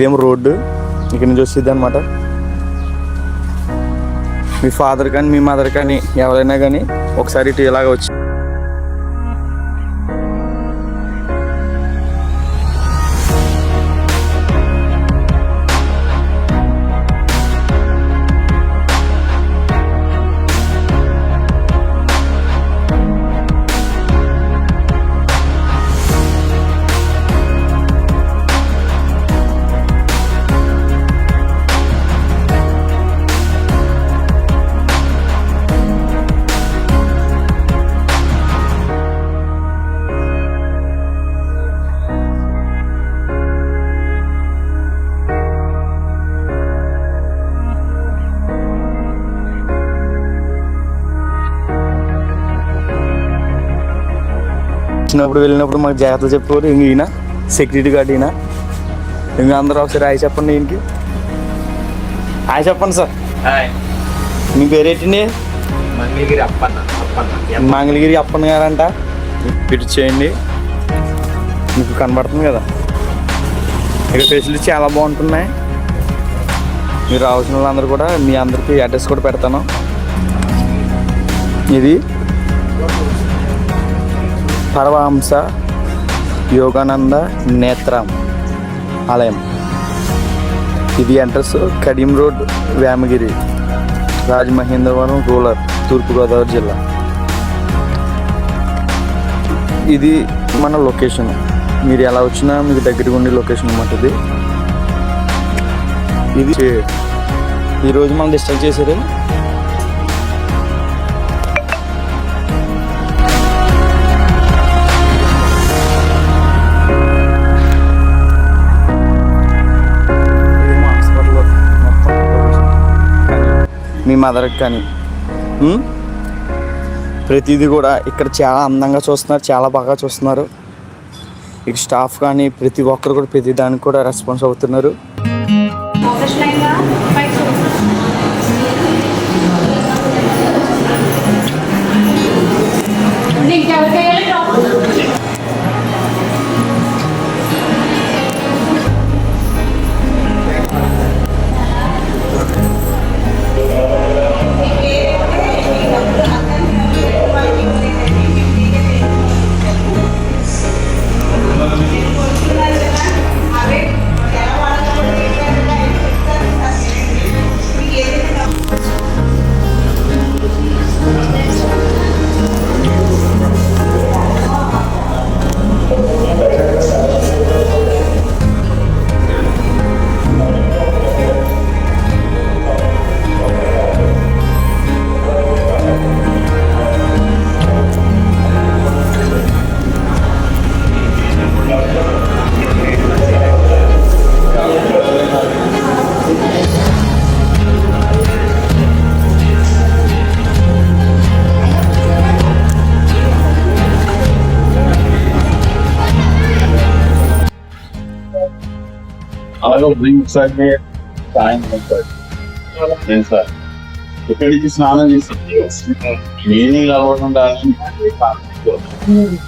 ఇదేమో రోడ్డు ఇక్కడ నుంచి వచ్చింది అనమాట. మీ ఫాదర్ కానీ మీ మదర్ కానీ ఎవరైనా కానీ ఒకసారి ఇటు ఇలాగ వచ్చి వెళ్ళినప్పుడు మాకు జాగ్రత్తలు చెప్పేవారు. ఇంక ఈయన సెక్యూరిటీ గార్డ్ ఈయన. ఇంక అందరూ ఒకసారి హాయ్ చెప్పండి. ఈయనకి హాయ్ చెప్పండి సార్. మీ పేరేంటండి? మంగళగిరి అప్పన్న గారంట. పిట్ చేయండి, మీకు కనబడుతుంది కదా. ఇక్కడ ఫెసిలిటీ చాలా బాగుంటున్నాయి. మీరు రావాల్సిన వాళ్ళందరూ కూడా మీ అందరికీ అడ్రస్ కూడా పెడతాను. ఇది పరమహంస యోగానంద నేత్రం ఆలయం. ఇది address Kadiyam road, Vemagiri, Rajamahendravaram rural, తూర్పుగోదావరి జిల్లా. ఇది మన లొకేషన్. మీరు ఎలా వచ్చినా మీకు దగ్గరగా ఉండే లొకేషన్ అన్నమాట ఇది. ఇది ఈరోజు మనం డిస్టర్బ్ చేశారు. మీ మదర్కి కానీ ప్రతిదీ కూడా ఇక్కడ చాలా అందంగా చూస్తున్నారు, చాలా బాగా చూస్తున్నారు. ఇక స్టాఫ్ కానీ ప్రతి ఒక్కరు కూడా ప్రతి దానికి కూడా రెస్పాన్స్ అవుతున్నారు. ఇక్కడి నుంచి స్నానం చేసి మీనింగ్ కాకుండా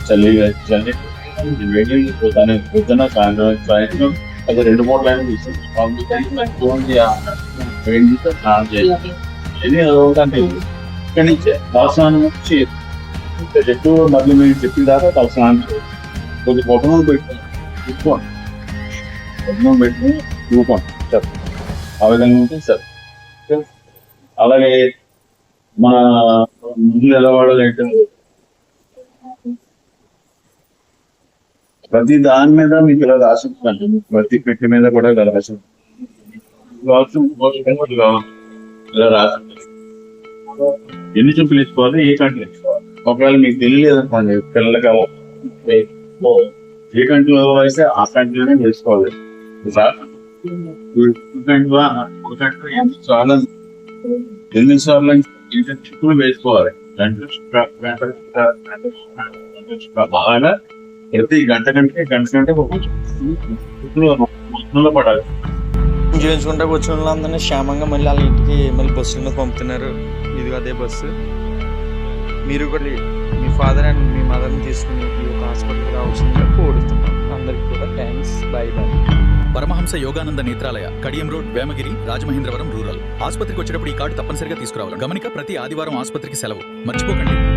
చలి పోతానే పొద్దున సాయంత్రం అది 2-3 లైన్లు తీసుకుంటే స్నానం చేయాలి. ఇక్కడి నుంచే తలస్నానం వచ్చి ఎక్కువ మళ్ళీ మీరు చెప్పిన దాకా తలస్నానం కొద్ది పొట్టను పెట్టి తీసుకోండి, పొట్టను పెట్టి చూపండి సార్. ఆ విధంగా ఉంటుంది సార్. అలాగే మన ముందు ఎలా వాడాలంటే ప్రతి దాని మీద మీకు ఇలా రాసి ఉంటుంది. ప్రతి పెట్టి మీద కూడా ఇలా రాసి ఇలా రాసి ఎన్ని చూపులు ఇచ్చుకోవాలి, ఏ కంట్లో ఇచ్చుకోవాలి. ఒకవేళ మీకు తెలియలేదు అనుకోండి, పిల్లలకి ఏ కంట్లో అయితే ఆ కంట్లోనే వేసుకోవాలి సార్. చాలా ఎన్నిసార్లు చిక్కులు వేసుకోవాలి. బాగా ప్రతి గంట కంటే చిక్కులు పడాలి. చేయించుకుంటే వచ్చిన వాళ్ళందరినీ క్షేమంగా మళ్ళీ వాళ్ళ ఇంటికి మళ్ళీ బస్సుల మీద పంపుతున్నారు. ఇది అదే బస్సు. మీరు కూడా మీ ఫాదర్ అండ్ మీ మదర్ని తీసుకుని ఈ యొక్క హాస్పిటల్కి రావాల్సిందిగా కోరుతున్నాం. అందరికీ కూడా thanks. Bye bye. Paramahansa Yogananda Netralaya, Kadiyam road, Vemagiri, Rajamahendravaram rural. ఆసుపత్రికి వచ్చేటప్పుడు ఈ కార్డు తప్పనిసరిగా తీసుకురావాలి. గమనిక, ప్రతి ఆదివారం ఆసుపత్రికి సెలవు. మర్చిపోకండి.